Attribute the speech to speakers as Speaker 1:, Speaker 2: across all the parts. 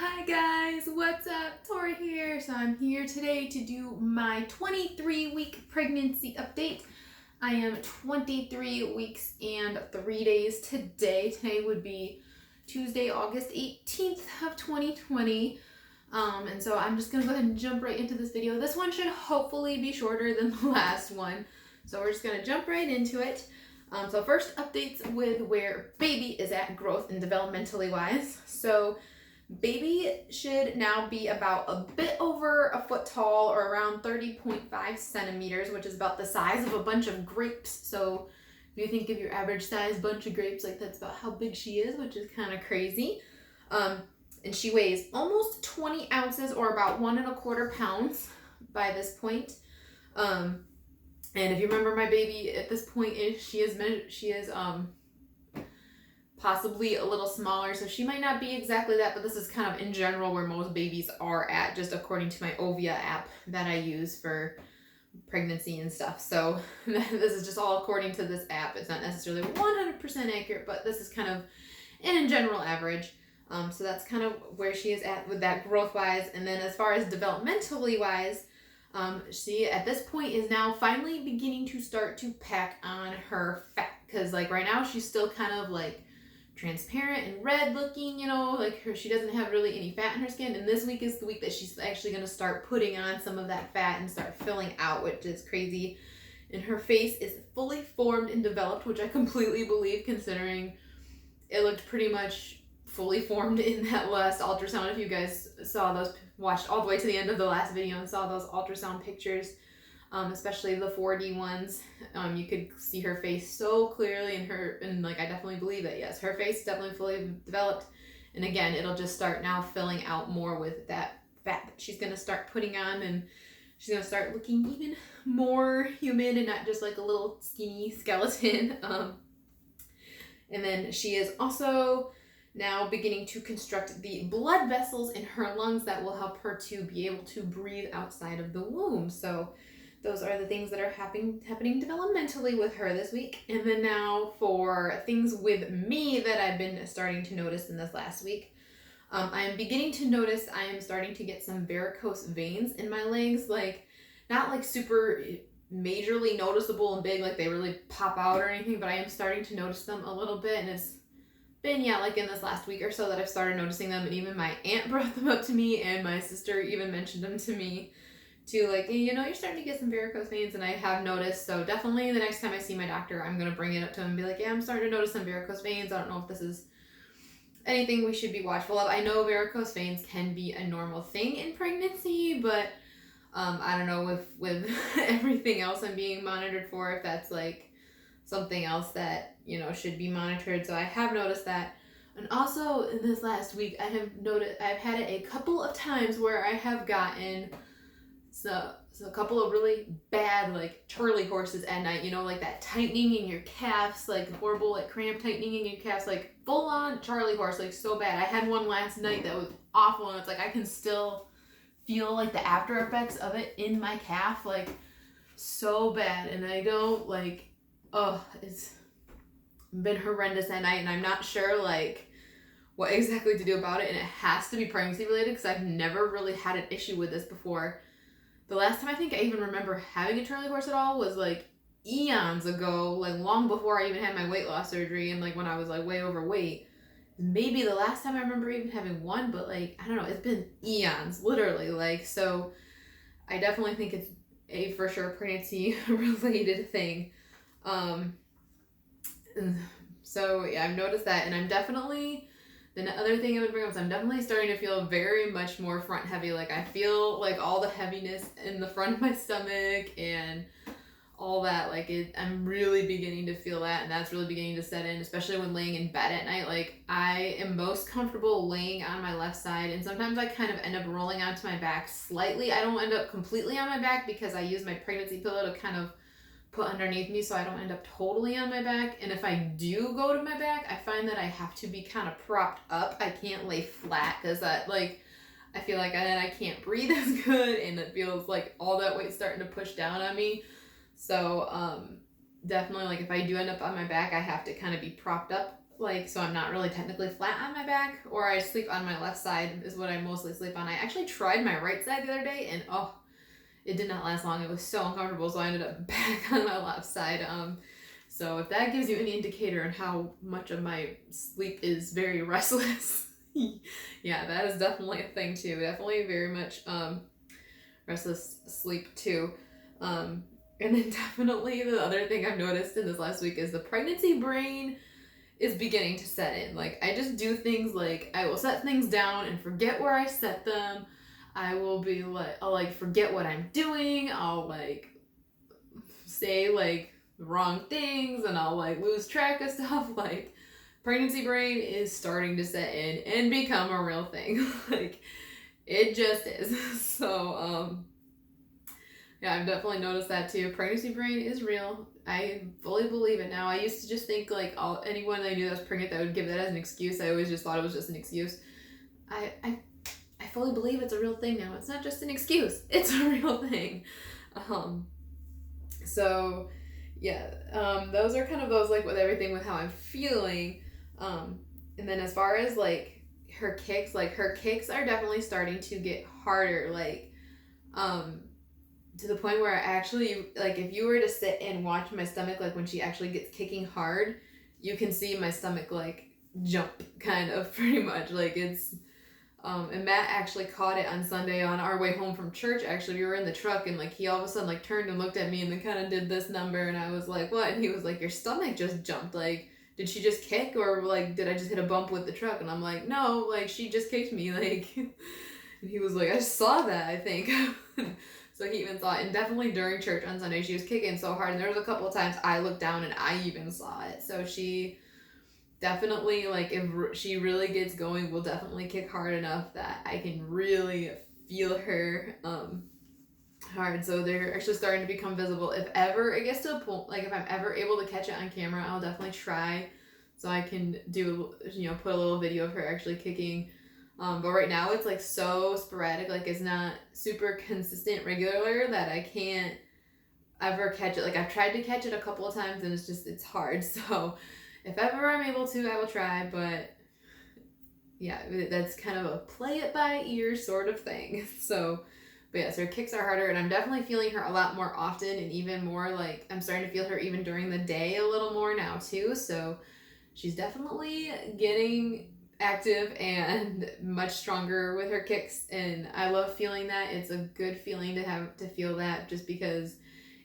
Speaker 1: Hi guys, what's up? Tori here. So I'm here today to do my 23-week pregnancy update. I am 23 weeks and 3 days today. Today would be Tuesday, August 18th of 2020. And so I'm just gonna go ahead and jump right into this video. This one should hopefully be shorter than the last one. So we're just gonna jump right into it. So first, updates with where baby is at growth and developmentally wise. So baby should now be about a bit over a foot tall, or around 30.5 centimeters, which is about the size of a bunch of grapes. So if you think of your average size bunch of grapes, like that's about how big she is, which is kind of crazy. And she weighs almost 20 ounces, or about 1.25 pounds by this point. And if you remember, my baby at this point she is possibly a little smaller, so she might not be exactly that, but this is kind of in general where most babies are at, just according to my Ovia app that I use for pregnancy and stuff. So this is just all according to this app. It's not necessarily 100% accurate, but this is kind of an in general average. So that's kind of where she is at with that growth wise. And then as far as developmentally wise, she at this point is now finally beginning to start to pack on her fat, because like right now she's still kind of like transparent and red looking, like she doesn't have really any fat in her skin. And this week is the week that she's actually going to start putting on some of that fat and start filling out, which is crazy. And her face is fully formed and developed, which I completely believe, considering it looked pretty much fully formed in that last ultrasound. If you guys saw those, watched all the way to the end of the last video and saw those ultrasound pictures, especially the 4D ones, you could see her face so clearly, and like I definitely believe that, yes, her face is definitely fully developed. And again, it'll just start now filling out more with that fat that she's gonna start putting on, and she's gonna start looking even more human and not just like a little skinny skeleton. And then she is also now beginning to construct the blood vessels in her lungs that will help her to be able to breathe outside of the womb. So those are the things that are happening developmentally with her this week. And then now for things with me that I've been starting to notice in this last week. I am beginning to notice I am starting to get some varicose veins in my legs, like not like super majorly noticeable and big, like they really pop out or anything, but I am starting to notice them a little bit. And it's been, like in this last week or so that I've started noticing them. And even my aunt brought them up to me, and my sister even mentioned them to me too, like, you're starting to get some varicose veins, and I have noticed. So definitely the next time I see my doctor, I'm going to bring it up to him and be like, yeah, I'm starting to notice some varicose veins. I don't know if this is anything we should be watchful of. I know varicose veins can be a normal thing in pregnancy, but I don't know if with everything else I'm being monitored for, if that's like something else that, should be monitored. So I have noticed that. And also in this last week, I've had it a couple of times where I have gotten so a couple of really bad, like, Charlie horses at night, like that tightening in your calves, like horrible, like cramp tightening in your calves, like full on Charlie horse, like so bad. I had one last night that was awful, and it's like I can still feel like the after effects of it in my calf, like so bad. And I don't like, it's been horrendous at night, and I'm not sure like what exactly to do about it. And it has to be pregnancy related, because I've never really had an issue with this before. The last time I think I even remember having a Charlie horse at all was like eons ago, like long before I even had my weight loss surgery, and like when I was like way overweight. Maybe the last time I remember even having one, but like I don't know, it's been eons, literally. Like, so I definitely think it's a for sure pregnancy related thing. So yeah, I've noticed that, and I'm definitely, the other thing I would bring up is I'm definitely starting to feel very much more front heavy. Like I feel like all the heaviness in the front of my stomach and all that, like I'm really beginning to feel that, and that's really beginning to set in, especially when laying in bed at night. Like I am most comfortable laying on my left side, and sometimes I kind of end up rolling onto my back slightly. I don't end up completely on my back because I use my pregnancy pillow to kind of put underneath me, so I don't end up totally on my back. And if I do go to my back, I find that I have to be kind of propped up. I can't lay flat, because that, like, I feel like then I can't breathe as good, and it feels like all that weight's starting to push down on me. So definitely, like, if I do end up on my back, I have to kind of be propped up like, so I'm not really technically flat on my back, or I sleep on my left side is what I mostly sleep on. I actually tried my right side the other day, and oh, it did not last long. It was so uncomfortable, so I ended up back on my left side. So if that gives you any indicator on how much of my sleep is very restless, yeah, that is definitely a thing too. Definitely very much restless sleep too. And then definitely the other thing I've noticed in this last week is the pregnancy brain is beginning to set in. Like, I just do things like I will set things down and forget where I set them. I will be like, I'll like forget what I'm doing. I'll like say like the wrong things, and I'll like lose track of stuff. Like, pregnancy brain is starting to set in and become a real thing. Like, it just is. So, yeah, I've definitely noticed that too. Pregnancy brain is real. I fully believe it now. I used to just think like anyone I knew that was pregnant that would give that as an excuse. I always just thought it was just an excuse. I fully believe it's a real thing now. It's not just an excuse. It's a real thing. So yeah, those are kind of those like with everything with how I'm feeling. And then as far as like her kicks are definitely starting to get harder. Like, to the point where I actually, like, if you were to sit and watch my stomach, like when she actually gets kicking hard, you can see my stomach like jump, kind of, pretty much. Like, it's and Matt actually caught it on Sunday on our way home from church. Actually, we were in the truck, and like he all of a sudden like turned and looked at me and then kind of did this number, and I was like, what? And he was like, your stomach just jumped. Like, did she just kick, or like did I just hit a bump with the truck? And I'm like, no, like she just kicked me. Like, and he was like, I saw that, I think. So he even saw it. And definitely during church on Sunday, she was kicking so hard. And there was a couple of times I looked down and I even saw it. So she definitely, like, if she really gets going, will definitely kick hard enough that I can really feel her hard. So they're actually starting to become visible. If ever it gets to a point, like if I'm ever able to catch it on camera, I'll definitely try. So I can do, put a little video of her actually kicking. But right now it's like so sporadic, like it's not super consistent regular that I can't ever catch it. Like, I've tried to catch it a couple of times and it's hard. So if ever I'm able to, I will try. But yeah, that's kind of a play it by ear sort of thing. So, but yes, her kicks are harder, and I'm definitely feeling her a lot more often, and even more like I'm starting to feel her even during the day a little more now too. So she's definitely getting active and much stronger with her kicks, and I love feeling that. It's a good feeling to feel that, just because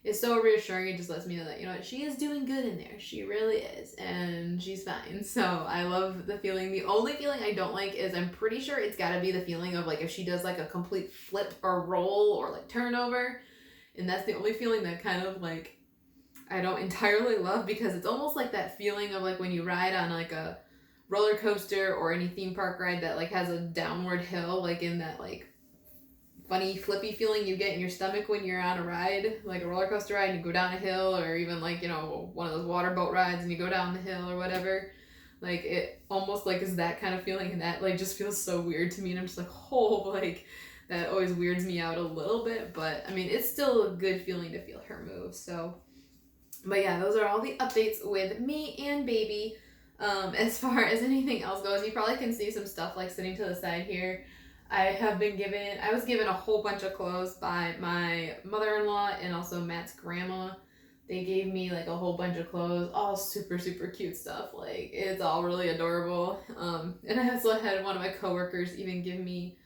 Speaker 1: it's so reassuring. It just lets me know that, she is doing good in there. She really is, and she's fine. So I love the feeling. The only feeling I don't like is, I'm pretty sure it's got to be the feeling of like if she does like a complete flip or roll or like turnover, and that's the only feeling that kind of like I don't entirely love, because it's almost like that feeling of like when you ride on like a roller coaster or any theme park ride that like has a downward hill, like in that like funny flippy feeling you get in your stomach when you're on a ride, like a roller coaster ride, and you go down a hill, or even like one of those water boat rides and you go down the hill or whatever. Like, it almost like is that kind of feeling, and that like just feels so weird to me, and I'm just like, oh, like that always weirds me out a little bit. But I mean, it's still a good feeling to feel her move. So, but yeah, those are all the updates with me and baby. As far as anything else goes, you probably can see some stuff like sitting to the side here. I was given a whole bunch of clothes by my mother-in-law and also Matt's grandma. They gave me like a whole bunch of clothes, all super, super cute stuff. Like, it's all really adorable. And I also had one of my coworkers even give me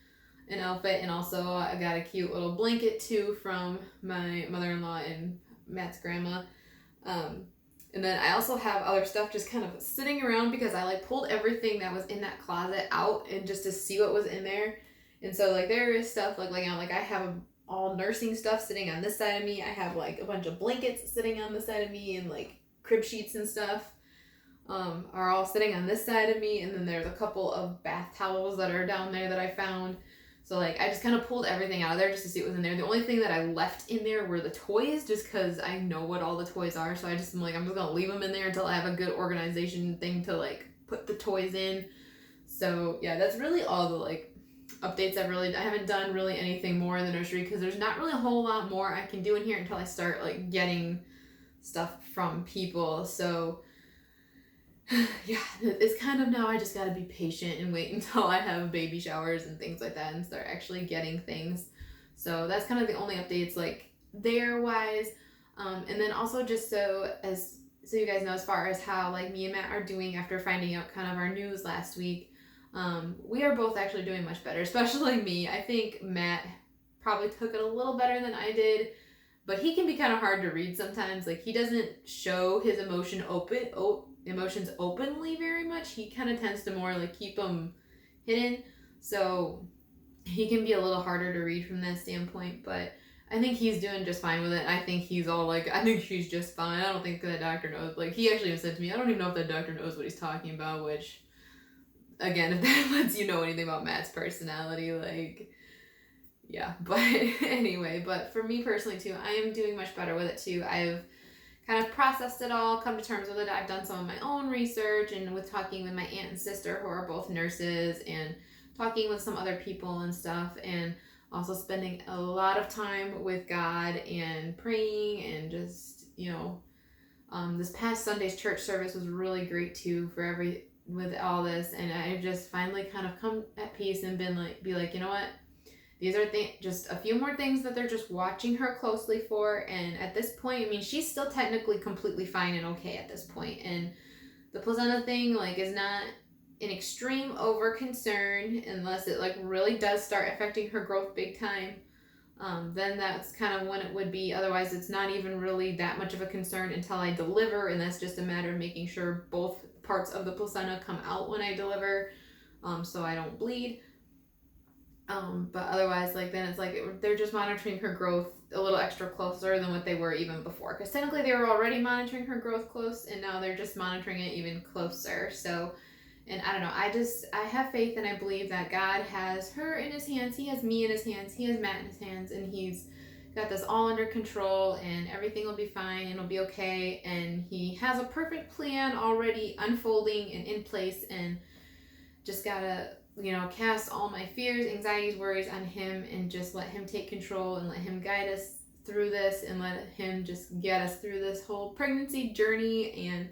Speaker 1: an outfit, and also I got a cute little blanket too from my mother-in-law and Matt's grandma. And then I also have other stuff just kind of sitting around, because I like pulled everything that was in that closet out and just to see what was in there. And so like there is stuff like I have all nursing stuff sitting on this side of me. I have like a bunch of blankets sitting on this side of me, and like crib sheets and stuff are all sitting on this side of me. And then there's a couple of bath towels that are down there that I found. So like I just kind of pulled everything out of there just to see what was in there. The only thing that I left in there were the toys, just because I know what all the toys are. So I'm just gonna leave them in there until I have a good organization thing to like put the toys in. So yeah, that's really all the like updates I haven't done really anything more in the nursery, because there's not really a whole lot more I can do in here until I start like getting stuff from people. So yeah, it's kind of now I just gotta be patient and wait until I have baby showers and things like that and start actually getting things. So that's kind of the only updates like there wise. And then also just so you guys know as far as how like me and Matt are doing after finding out kind of our news last week, we are both actually doing much better, especially me. I think Matt probably took it a little better than I did, but he can be kind of hard to read sometimes. Like he doesn't show his emotions openly very much. He kind of tends to more like keep them hidden. So he can be a little harder to read from that standpoint, but I think he's doing just fine with it. I think he's all like, I think she's just fine. I don't think that doctor knows. Like, he actually said to me, I don't even know if that doctor knows what he's talking about, which, again, if that lets you know anything about Matt's personality, like, yeah. But anyway, but for me personally, too, I am doing much better with it, too. I've kind of processed it all, come to terms with it. I've done some of my own research and with talking with my aunt and sister who are both nurses and talking with some other people and stuff, and also spending a lot of time with God and praying and just, this past Sunday's church service was really great too with all this, and I've just finally kind of come at peace and be like, you know what? These are just a few more things that they're just watching her closely for, and at this point, I mean, she's still technically completely fine and okay at this point, and the placenta thing, like, is not an extreme over concern unless it, like, really does start affecting her growth big time. Then that's kind of when it would be. Otherwise, it's not even really that much of a concern until I deliver, and that's just a matter of making sure both parts of the placenta come out when I deliver, so I don't bleed. But otherwise, like, then it's like they're just monitoring her growth a little extra closer than what they were even before. Because technically they were already monitoring her growth close, and now they're just monitoring it even closer. So, and I don't know, I have faith and I believe that God has her in his hands. He has me in his hands. He has Matt in his hands, and he's got this all under control, and everything will be fine and it'll be okay. And he has a perfect plan already unfolding and in place, and just gotta cast all my fears, anxieties, worries on him, and just let him take control and let him guide us through this, and let him just get us through this whole pregnancy journey. And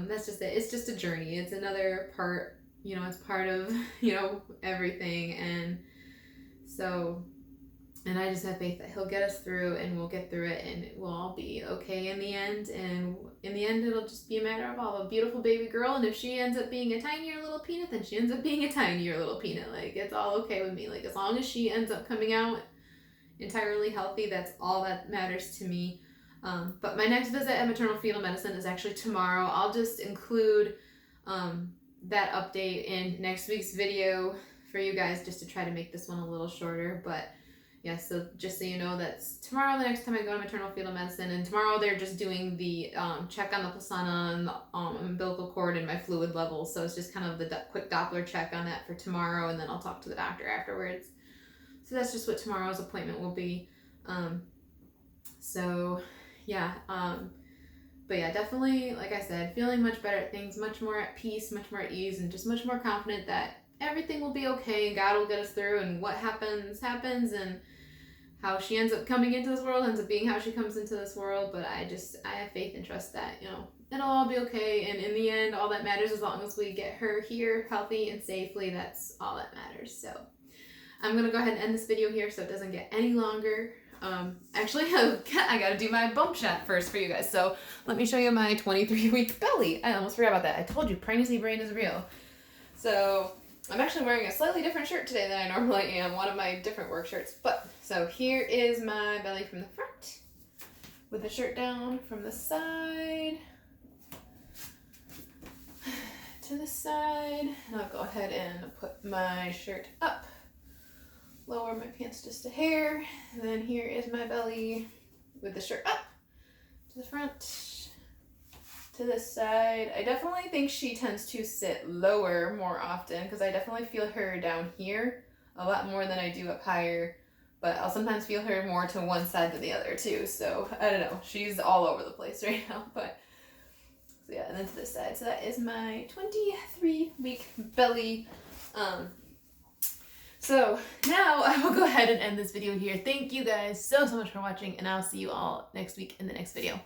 Speaker 1: that's just it. It's just a journey. It's another part, it's part of everything. And so, and I just have faith that he'll get us through, and we'll get through it, and it will all be okay in the end. And in the end, it'll just be a matter of a beautiful baby girl. And if she ends up being a tinier little peanut, then she ends up being a tinier little peanut. Like, it's all okay with me. Like, as long as she ends up coming out entirely healthy, that's all that matters to me. But my next visit at maternal fetal medicine is actually tomorrow. I'll just include that update in next week's video for you guys, just to try to make this one a little shorter. But yeah, so just so you know, that's tomorrow, the next time I go to maternal fetal medicine. And tomorrow they're just doing the check on the placenta and the umbilical cord and my fluid levels. So it's just kind of the quick Doppler check on that for tomorrow, and then I'll talk to the doctor afterwards. So that's just what tomorrow's appointment will be. So yeah, but yeah, definitely, like I said, feeling much better at things, much more at peace, much more at ease, and just much more confident that everything will be okay and God will get us through, and what happens, and how she ends up coming into this world ends up being how she comes into this world. But I have faith and trust that, it'll all be okay. And in the end, all that matters, as long as we get her here healthy and safely, that's all that matters. So I'm going to go ahead and end this video here so it doesn't get any longer. Actually, I gotta do my bump shot first for you guys. So let me show you my 23-week belly. I almost forgot about that. I told you, pregnancy brain is real. So I'm actually wearing a slightly different shirt today than I normally am, one of my different work shirts. But so here is my belly from the front, with the shirt down from the side to the side. And I'll go ahead and put my shirt up. Lower my pants just a hair, and then here is my belly with the shirt up to the front, to this side. I definitely think she tends to sit lower more often, because I definitely feel her down here a lot more than I do up higher, but I'll sometimes feel her more to one side than the other too. So I don't know, she's all over the place right now. But so yeah, and then to this side. So that is my 23-week belly. So now I will go ahead and end this video here. Thank you guys so much for watching, and I'll see you all next week in the next video.